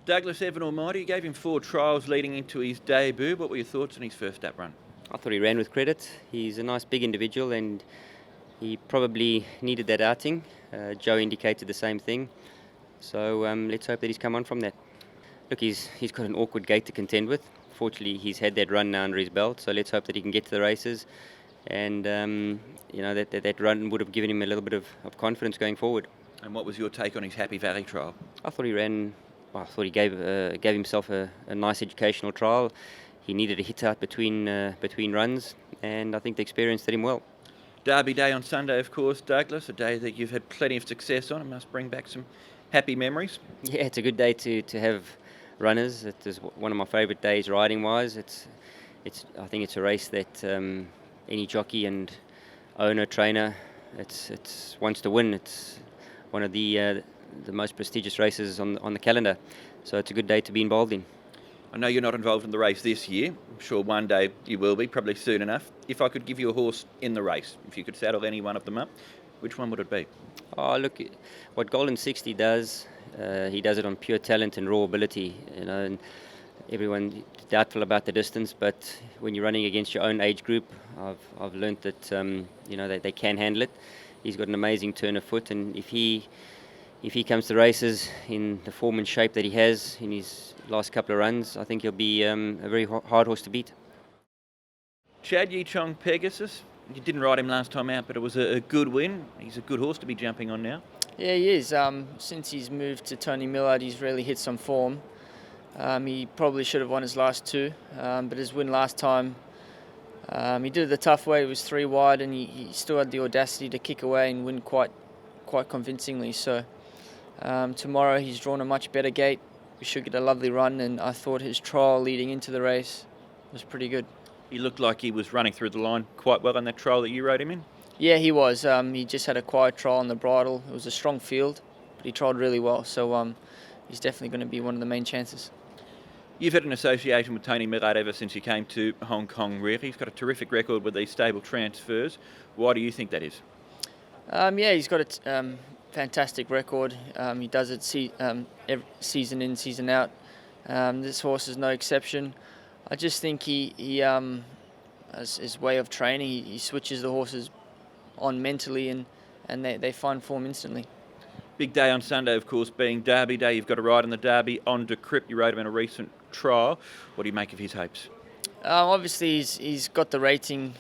Douglas Evan Almighty, you gave him 4 trials leading into his debut. What were your thoughts on his first up run? I thought he ran with credit. He's a nice big individual and he probably needed that outing. Joe indicated the same thing. So let's hope that he's come on from that. Look, he's got an awkward gate to contend with. Fortunately, he's had that run now under his belt, so let's hope that he can get to the races. And, that run would have given him a little bit of confidence going forward. And what was your take on his Happy Valley trial? I thought he gave himself a nice educational trial. He needed a hit out between runs, and I think the experience did him well. Derby Day on Sunday, of course, Douglas, a day that you've had plenty of success on. It must bring back some happy memories. Yeah, it's a good day to have runners. It is one of my favourite days riding-wise. I think it's a race that any jockey and owner, trainer, wants to win. It's one of the most prestigious races on the calendar. So it's a good day to be involved in. I know you're not involved in the race this year. I'm sure one day you will be, probably soon enough. If I could give you a horse in the race, if you could saddle any one of them up, which one would it be? Oh, look, what Golden 60 does, he does it on pure talent and raw ability. And everyone doubtful about the distance, but when you're running against your own age group, I've learnt that they can handle it. He's got an amazing turn of foot, and if he comes to races in the form and shape that he has in his last couple of runs, I think he'll be a very hard horse to beat. CHEONG Pegasus, you didn't ride him last time out, but it was a good win. He's a good horse to be jumping on now. Yeah, he is. Since he's moved to Tony Millard, he's really hit some form. He probably should have won his last 2, but his win last time, he did it the tough way. It was 3 wide, and he still had the audacity to kick away and win quite convincingly. So tomorrow he's drawn a much better gate. We should get a lovely run, and I thought his trial leading into the race was pretty good. He looked like he was running through the line quite well on that trial that you rode him in. Yeah, he was. He just had a quiet trial on the bridle. It was a strong field, but he trialled really well. So he's definitely going to be one of the main chances. You've had an association with Tony Millard ever since he came to Hong Kong, really. He's got a terrific record with these stable transfers. Why do you think that is? Yeah, he's got a fantastic record. He does it every season in, season out. This horse is no exception. I just think he as his way of training, he switches the horses on mentally, and they find form instantly. Big day on Sunday, of course, being Derby Day. You've got to ride in the Derby on Decrypt. You rode him in a recent trial. What do you make of his hopes? Obviously, he's got the rating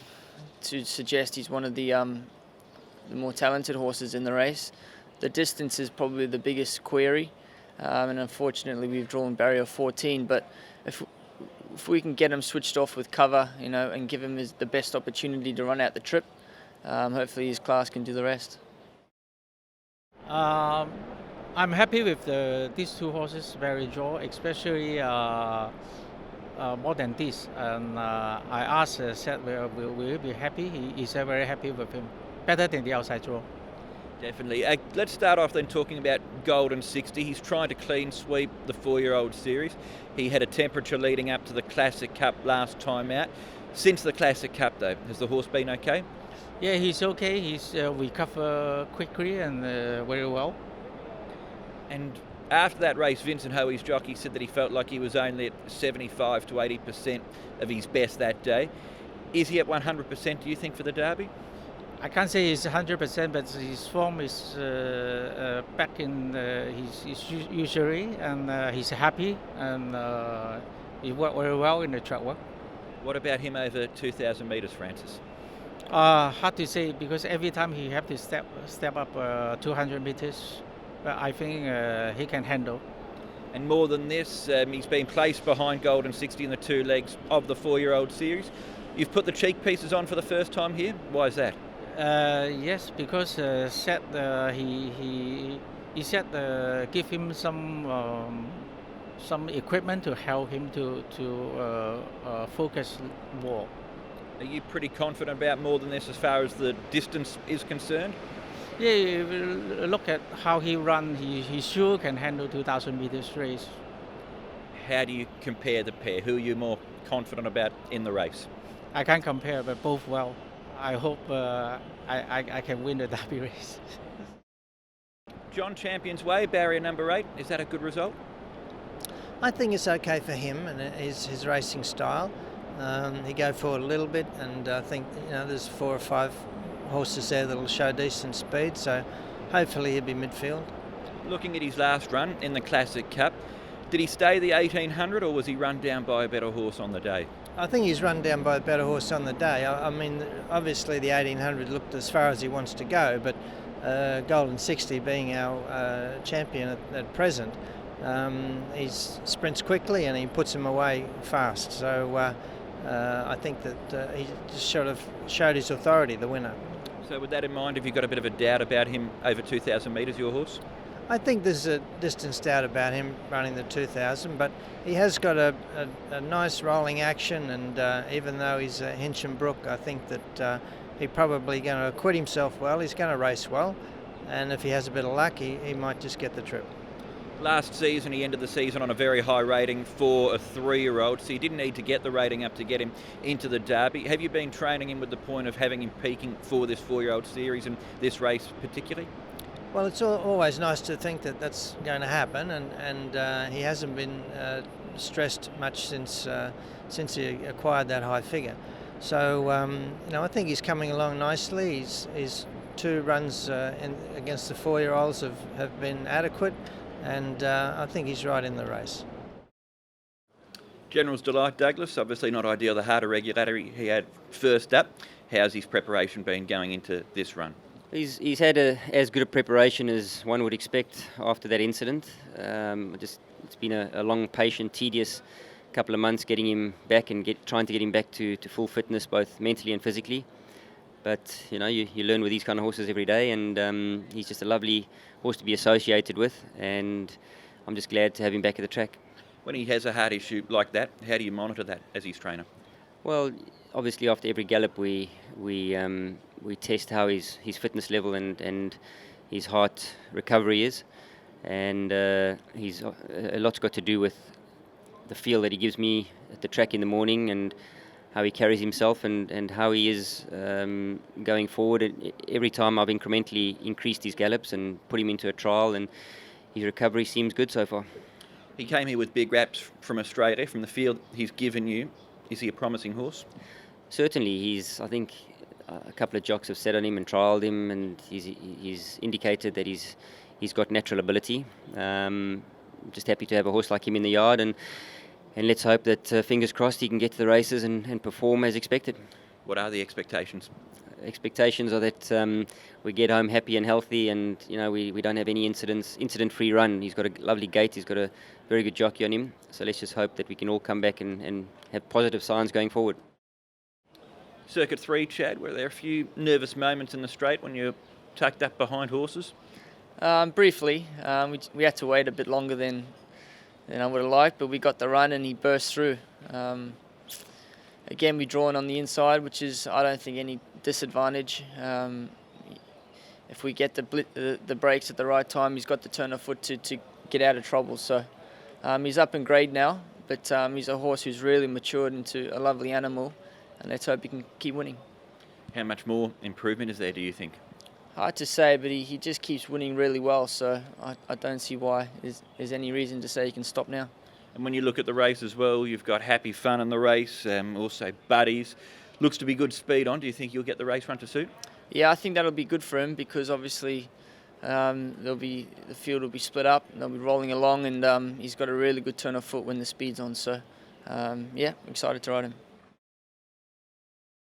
to suggest he's one of the more talented horses in the race. The distance is probably the biggest query, and unfortunately we've drawn barrier 14. But if we can get him switched off with cover, and give him the best opportunity to run out the trip, hopefully his class can do the rest. I'm happy with these 2 horses, very draw, especially more than this. And I asked Seth, will he be happy? He's very happy with him, better than the outside draw. Definitely. Let's start off then talking about Golden 60. He's trying to clean sweep the 4-year-old series. He had a temperature leading up to the Classic Cup last time out. Since the Classic Cup, though, has the horse been okay? Yeah, he's okay. He's recovered quickly and very well. And after that race, Vincent Hoey's jockey said that he felt like he was only at 75 to 80% of his best that day. Is he at 100%, do you think, for the Derby? I can't say he's 100%, but his form is back in his usually, and he's happy, and he worked very well in the track work. What about him over 2,000 metres, Francis? Hard to say, because every time he have to step up 200 metres, but I think he can handle. And more than this, he's been placed behind Golden 60 in the 2 legs of the 4-year-old series. You've put the cheek pieces on for the first time here. Why is that? Yes, because said he said give him some equipment to help him to focus more. Are you pretty confident about more than this as far as the distance is concerned? Yeah, look at how he runs. He sure can handle 2,000 meters race. How do you compare the pair? Who are you more confident about in the race? I can't compare, but both well. I hope I can win the Derby race. John Champion's Way, barrier number 8. Is that a good result? I think it's okay for him and his racing style. He go forward a little bit, and I think there's 4 or 5 horses there that'll show decent speed. So hopefully he'll be midfield. Looking at his last run in the Classic Cup, did he stay the 1800 or was he run down by a better horse on the day? I think he's run down by a better horse on the day. I mean, obviously the 1800 looked as far as he wants to go, but Golden 60 being our champion at present, he sprints quickly and he puts him away fast. So I think that he just sort of showed his authority, the winner. So with that in mind, have you got a bit of a doubt about him over 2,000 metres, your horse? I think there's a distance doubt about him running the 2,000, but he has got a nice rolling action, and even though he's a Hinchinbrook, I think that he's probably going to acquit himself well. He's going to race well, and if he has a bit of luck, he might just get the trip. Last season, he ended the season on a very high rating for a 3-year-old, so you didn't need to get the rating up to get him into the Derby. Have you been training him with the point of having him peaking for this 4-year-old series and this race particularly? Well, it's always nice to think that that's going to happen, and he hasn't been stressed much since he acquired that high figure. So I think he's coming along nicely. His 2 runs against the 4-year-olds have been adequate, and I think he's right in the race. General's Delight, Douglas, obviously not ideal, the harder regularity he had first up. How's his preparation been going into this run? He's had as good a preparation as one would expect after that incident. It's been a long, patient, tedious couple of months getting him back and trying to get him back to full fitness, both mentally and physically. But you learn with these kind of horses every day, and he's just a lovely horse to be associated with, and I'm just glad to have him back at the track. When he has a heart issue like that, how do you monitor that as his trainer? Well, obviously after every gallop we test how his fitness level and his heart recovery is, and a lot's got to do with the feel that he gives me at the track in the morning and how he carries himself and how he is going forward. And every time I've incrementally increased his gallops and put him into a trial, and his recovery seems good so far. He came here with big raps from Australia, from the field he's given you. Is he a promising horse? Certainly, I think a couple of jocks have sat on him and trialled him, and he's indicated that he's got natural ability. Just happy to have a horse like him in the yard, and let's hope that, fingers crossed, he can get to the races and perform as expected. What are the expectations? Expectations are that we get home happy and healthy, and we don't have any incident-free run. He's got a lovely gait. He's got a very good jockey on him. So let's just hope that we can all come back and have positive signs going forward. Circuit 3, Chad, were there a few nervous moments in the straight when you're tucked up behind horses? Briefly, we had to wait a bit longer than I would have liked, but we got the run and he burst through. Again, we're drawn on the inside, which is, I don't think, any disadvantage. If we get the brakes at the right time, he's got the turn of foot to get out of trouble. So he's up in grade now, but he's a horse who's really matured into a lovely animal, and let's hope he can keep winning. How much more improvement is there, do you think? Hard to say, but he just keeps winning really well, so I don't see why there's any reason to say he can stop now. And when you look at the race as well, you've got Happy Fun in the race, also Buddies. Looks to be good speed on. Do you think you'll get the race run to suit? Yeah, I think that'll be good for him because obviously the field will be split up, and they'll be rolling along, and he's got a really good turn of foot when the speed's on. So, yeah, I'm excited to ride him.